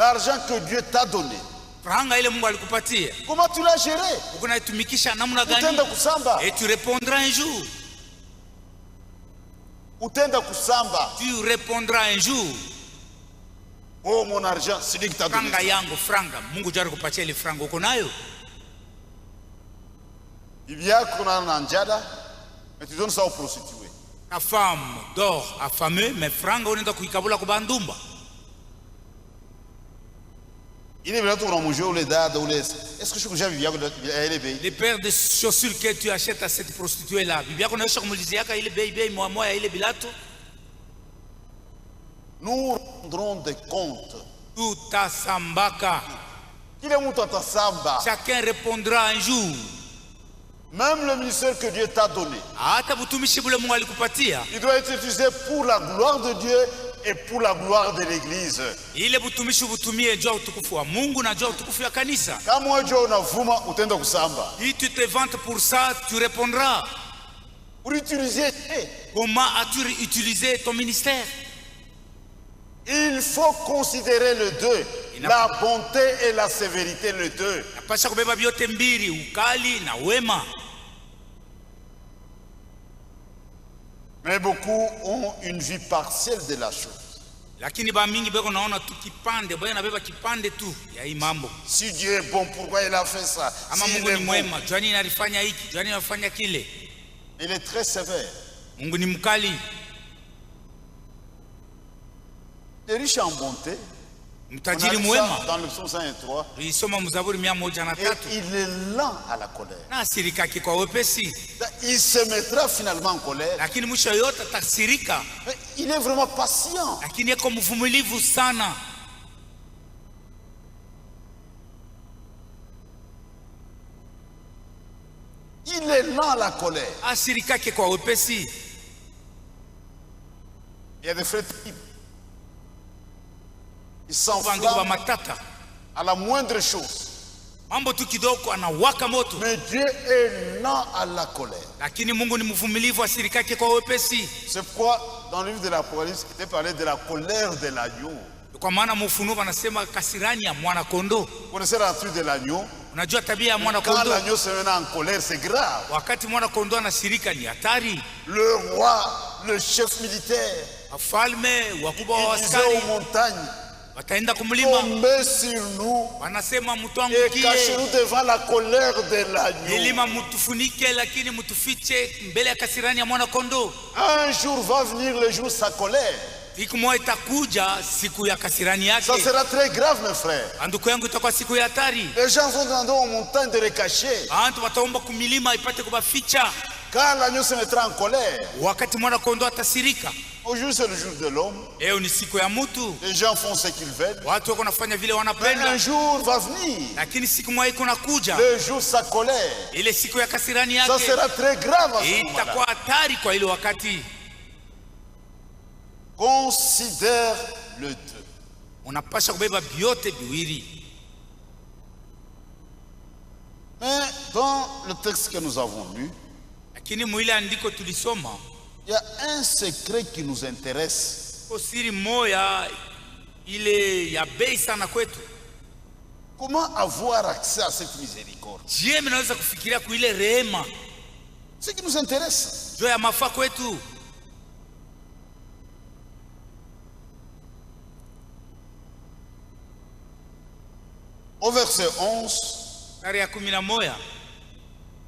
l'argent que Dieu t'a donné, comment tu l'as géré? Utenda kusamba. Et tu répondras un jour. Utenda kusamba. Tu répondras un jour. Oh, mon argent, c'est lui qui t'a donné. Franga yangu franga, Mungu jari kupatia ile franga uko nayo. Il y a qu'on a un njada, mais tu donnes ça aux prostituées. Ta femme dort affamée, mais franga unaenda kuikabula kwa bandumba. Il est vrai qu'on a mangé ou les dades ou les. Est-ce que je suis déjà les paires de chaussures que tu achètes à cette prostituée là, bibia qu'on a acheté comme disait aka ile bébé moi ile bilato. Nous rendrons des comptes. Tout à sambaka. Chacun répondra un jour. Même le ministère que Dieu t'a donné, il doit être utilisé pour la gloire de Dieu et pour la gloire de l'Église. Si tu te vantes pour ça, tu répondras. Pour utiliser. Comment as-tu utilisé ton ministère? Il faut considérer le deux, la bonté et la sévérité, le deux. Mais beaucoup ont une vie partielle de la chose. Si Dieu est bon, pourquoi il a fait ça? Il est très sévère. Les riches en bonté, dans le psaume 103, et il est lent à la colère. Il se mettra finalement en colère. Mais il est vraiment patient. Il est lent à la colère. Il y a des frères types. Ils s'enflamment à la moindre chose. Mais Dieu est lent à la colère. C'est pourquoi dans le livre de l'Apocalypse, il est parlé de la colère de l'agneau. Vous connaissez la nature de l'agneau? Quand l'agneau se met en colère, c'est grave. Le roi, le chef militaire, il disait aux montagnes, tombez sur nous et cachez-nous devant la colère de l'agneau. Un jour va venir le jour de sa colère. Ça sera très grave, mes frères. Les gens vont demander aux montagnes de les cacher. Quand l'agneau se mettra en colère, aujourd'hui c'est le jour de l'homme. Les gens font ce qu'ils veulent. Mais un jour va venir, le jour de sa colère. Ça sera très grave à ce moment-là. Considère le deux. Mais dans le texte que nous avons lu, il y a un secret qui nous intéresse. Comment avoir accès à cette miséricorde? Ce qui nous intéresse. Au verset 11,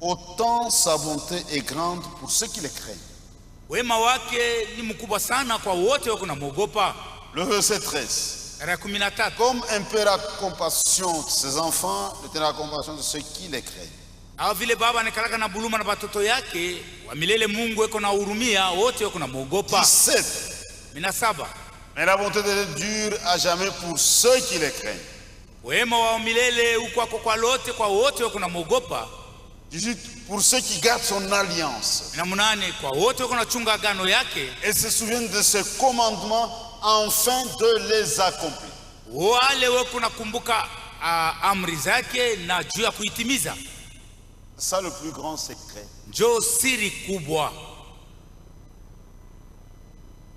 autant sa bonté est grande pour ceux qui les craignent. Le verset 13, comme un père a compassion de ses enfants, il a compassion de ceux qui les craignent. 17, mais la bonté de Dieu dure à jamais pour ceux qui les craignent. 18, pour ceux qui gardent son alliance et se souviennent de ses commandements afin de les accomplir. C'est ça le plus grand secret.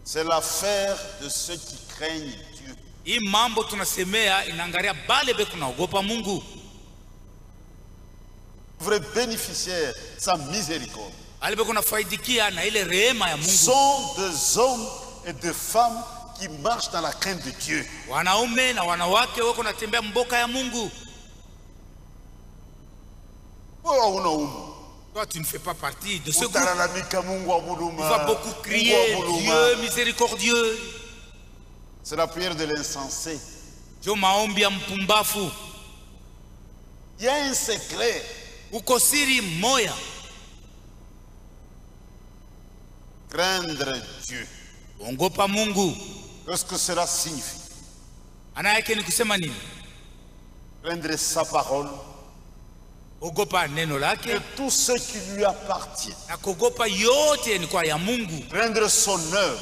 C'est l'affaire de ceux qui craignent Dieu. Hii mambo tunasemea inaangalia bale be kunaogopa Mungu. Vrai bénéficiaire sa miséricorde. Bale be kunafaidikia na ile rehema ya Mungu. Sont des hommes et des femmes qui marchent dans la crainte de Dieu. Wanaume na wanawake wako natembea mboka ya Mungu. Toi, tu ne fais pas partie de ce groupe. Tu vas beaucoup crier, Dieu miséricordieux. C'est la prière de l'insensé. Il y a un secret. Craindre Dieu. Qu'est-ce que cela signifie? Craindre sa parole. Et tout ce qui lui appartient. Prendre son œuvre,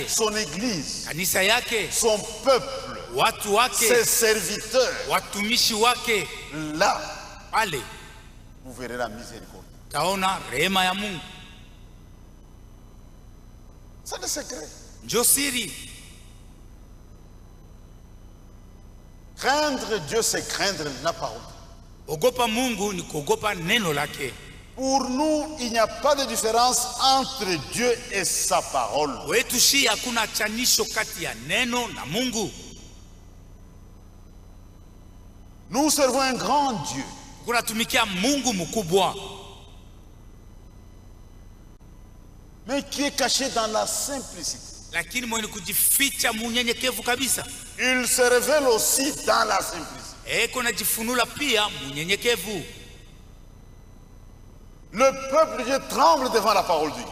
son église, son peuple, ses serviteurs. Là, vous verrez la miséricorde. C'est le secret. Craindre Dieu, c'est craindre la parole. Ogopa Mungu ni kuogopa neno lake. Pour nous, il n'y a pas de différence entre Dieu et sa parole. Wetu shi hakuna chanisho kati ya neno na Mungu. Nous servons un grand Dieu. Tunatumikia Mungu mkubwa. Mais qui est caché dans la simplicité. Lakini mwenye kujificha munyenyekevu kabisa. Il se révèle aussi dans la simplicité. Le peuple de Dieu tremble devant la parole de Dieu.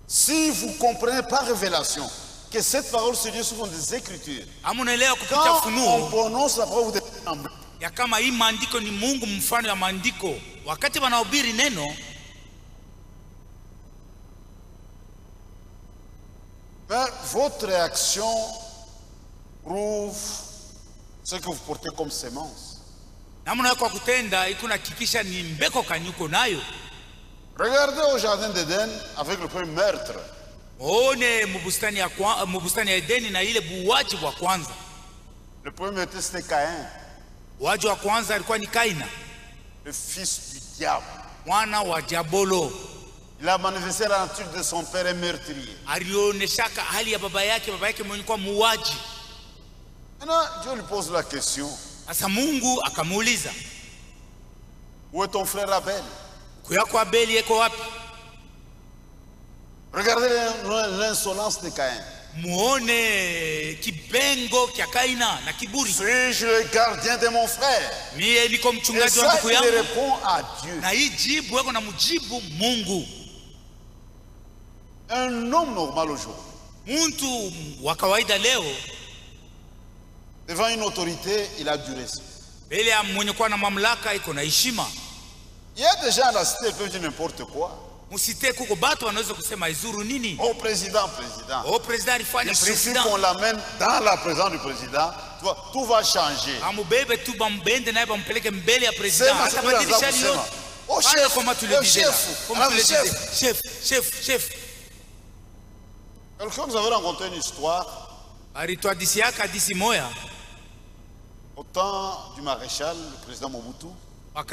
Si vous comprenez par révélation que cette parole de Dieu sont des Écritures, quand on prononce la parole, vous devez trembler. Mais votre réaction prouve ce que vous portez comme sémence. Regardez au jardin d'Éden avec le premier meurtre. Le premier meurtre c'était Caïn. Le fils du diable. Il a manifesté la nature de son père et meurtrier. Maintenant, Dieu lui pose la question. Où est ton frère Abel? Regardez l'insolence de Caïn. Suis-je le gardien de mon frère? Et ça, il répond à Dieu. Un homme normal aujourd'hui, devant une autorité, il a du respect. Il y a des gens à la cité qui peuvent dire n'importe quoi. Au président, il suffit qu'on l'amène dans la présence du président, tout va changer. Oh chef, comment tu le disais là? Chef. Quelqu'un nous avait rencontré une histoire au temps du maréchal, le président Mobutu. On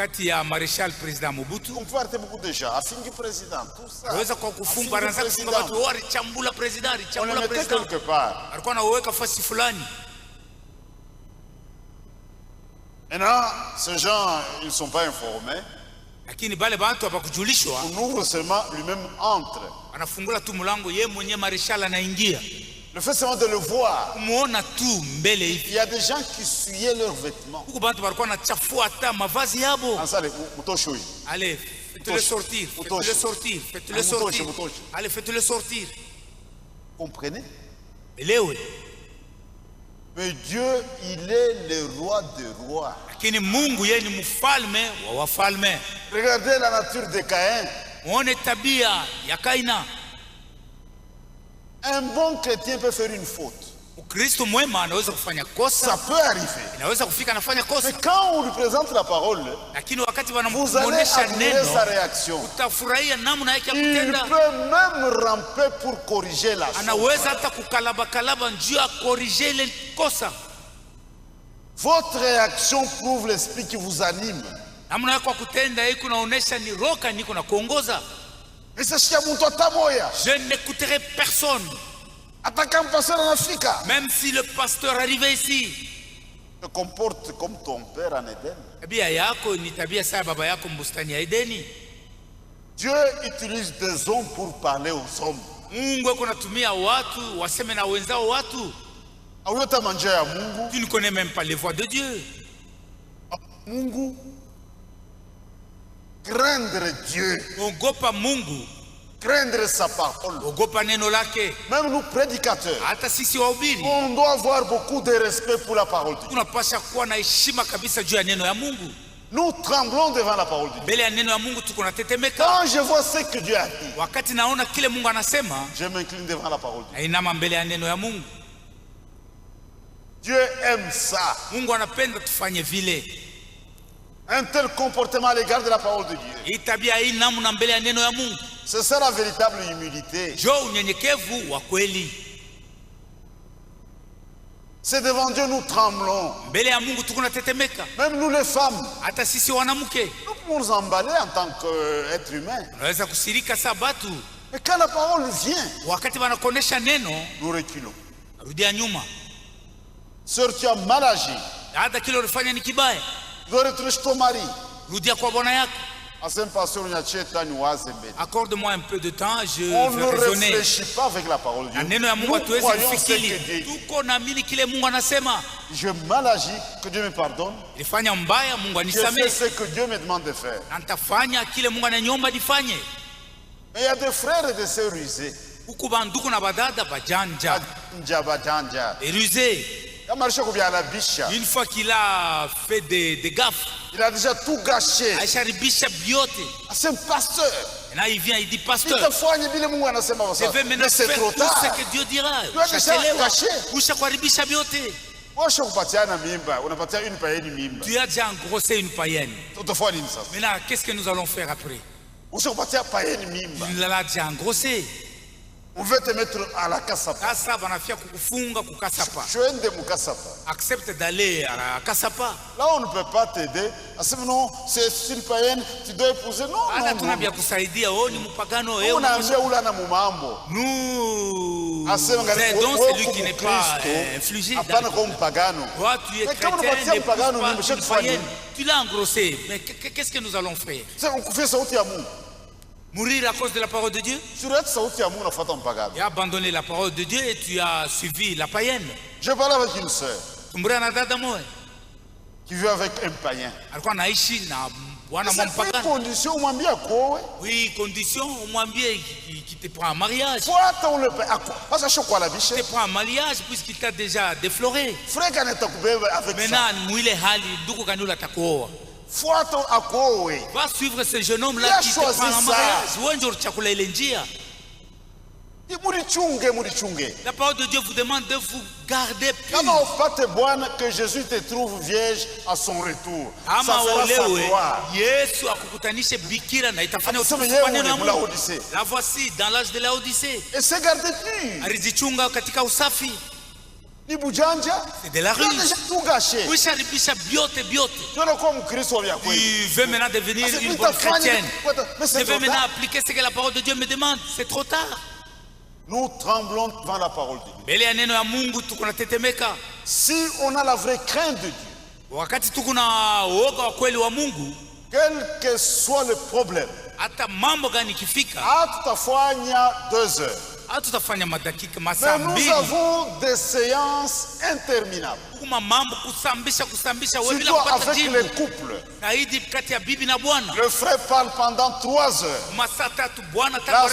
peut arrêter beaucoup de gens. Affingi président, tout ça. On le mettait quelque part. Maintenant, ces gens, ils ne sont pas informés. On ouvre seulement, lui-même entre. Le fait seulement de le voir. Il y a des gens qui suyaient leurs vêtements. Allez, faites-le sortir. Allez, faites-le sortir. Comprenez? Mais Dieu, il est le roi des rois. Regardez la nature de Caïn. Un bon chrétien peut faire une faute. Kristo mwema anaweza kufanya kosa. Ça peut arriver. Inaweza kufika anafanya kosa. Mais quand on lui présente la parole, lakini wakati wanamuonesha neno, sa réaction. Utafurahia namna yake ya kutenda. Il peut même ramper pour corriger la chose. Anaweza hata kukalaba njoo ya corriger ile kosa. Votre réaction prouve l'esprit qui vous anime. Namna yako kutenda hii kunaonesha ni roka niko na kuongoza. Je n'écouterai personne. Même si le pasteur arrivait ici. Se comporte comme ton père en Éden. Tabia yako ni tabia sawa baba yako mbustani ya Edeni. Dieu utilise des hommes pour parler aux hommes. Mungu anatumia watu waseme na wenzao watu. Tu ne connais même pas les voix de Dieu. Mungu. Craindre Dieu. Ogopa Mungu. Craindre sa parole. Ogopa neno lake. Même nous prédicateurs. Hata sisi wahubiri. On doit avoir beaucoup de respect pour la parole de Dieu. Tunapaswa kuwa na heshima kabisa juu ya neno ya Mungu. Nous tremblons devant la parole de Dieu. Mbele ya neno ya Mungu tuko na tetemeka. Quand je vois ce que Dieu a dit. Wakati naona kile Mungu anasema, je m'incline devant la parole de Dieu. Nainama mbele ya neno ya Mungu. Dieu aime ça. Mungu anapenda tufanye vile. Un tel comportement à l'égard de la parole de Dieu. Hii tabia hii namna mbele ya neno ya Mungu. C'est ça la véritable humilité. Jo unyenyekevu wa kweli. C'est devant Dieu nous tremblons. Mbele ya Mungu tuko na tetemeka. Même nous les femmes. Hata sisi wanamke. Nous pouvons nous emballer en tant qu'être humain. Unaweza kusirika sabatu. Mais quand la parole vient, wakati wanakonesha neno, nous reculons. Rudia nyuma. Sœur, tu as mal agi. Hata kile ulifanya ni kibaya. Tu dois retourner chez ton mari. Rudia kwa bwana yako. Accorde-moi un peu de temps, je on vais raisonner. On ne réfléchit pas avec la parole de Dieu. Nous croyons ce que Dieu dit. Je mal agi, que Dieu me pardonne. Je fais ce que Dieu me demande de faire. Mais il y a des frères et des sœurs rusés. Une fois qu'il a fait des gaffes, il a déjà tout gâché. C'est un pasteur. Et là il vient, il dit pasteur, je vais maintenant faire tout ce que Dieu dira. Tu as déjà engrossé une païenne. Maintenant qu'est-ce que nous allons faire après? Il l'a déjà engrossé. On veut te mettre à la kasapa. Accepte d'aller à la kasapa. Là on ne peut pas t'aider. Non, c'est une païenne, tu dois épouser. Non, nous aidons celui qui n'est pas infligé. Toi tu es chrétien, tu l'as engrossé. Mais qu'est-ce que nous allons faire? Mourir à cause de la parole de Dieu? Tu as abandonné la parole de Dieu et tu as suivi la païenne. Je parle avec une sœur qui vit avec un païen. C'est une condition, oui, condition, qui te prend en mariage. Tu te prend en mariage puisqu'il t'a déjà défloré. Maintenant, va suivre ce jeune homme là qui te prend en mariage. La parole de Dieu vous demande de vous garder pur. Que Jésus te trouve vierge à son retour. Ça fera sa gloire. La voici dans l'âge de la Odyssée. Et c'est garder pur. C'est de la ruse. Tout gâché. Tu veux maintenant devenir une bonne chrétienne. Je veux maintenant appliquer ce que la parole de Dieu me demande. C'est trop tard. Nous tremblons devant la parole de Dieu. Si on a la vraie crainte de Dieu, quel que soit le problème, hatutafanya 2 heures. Mais nous avons des séances interminables. Surtout avec les couples. Le frère parle pendant 3 heures. La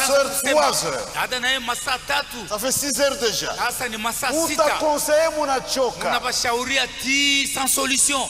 soeur 3 heures. Ça fait 6 heures déjà. Vous t'aconseillez mon achoka. Sans solution.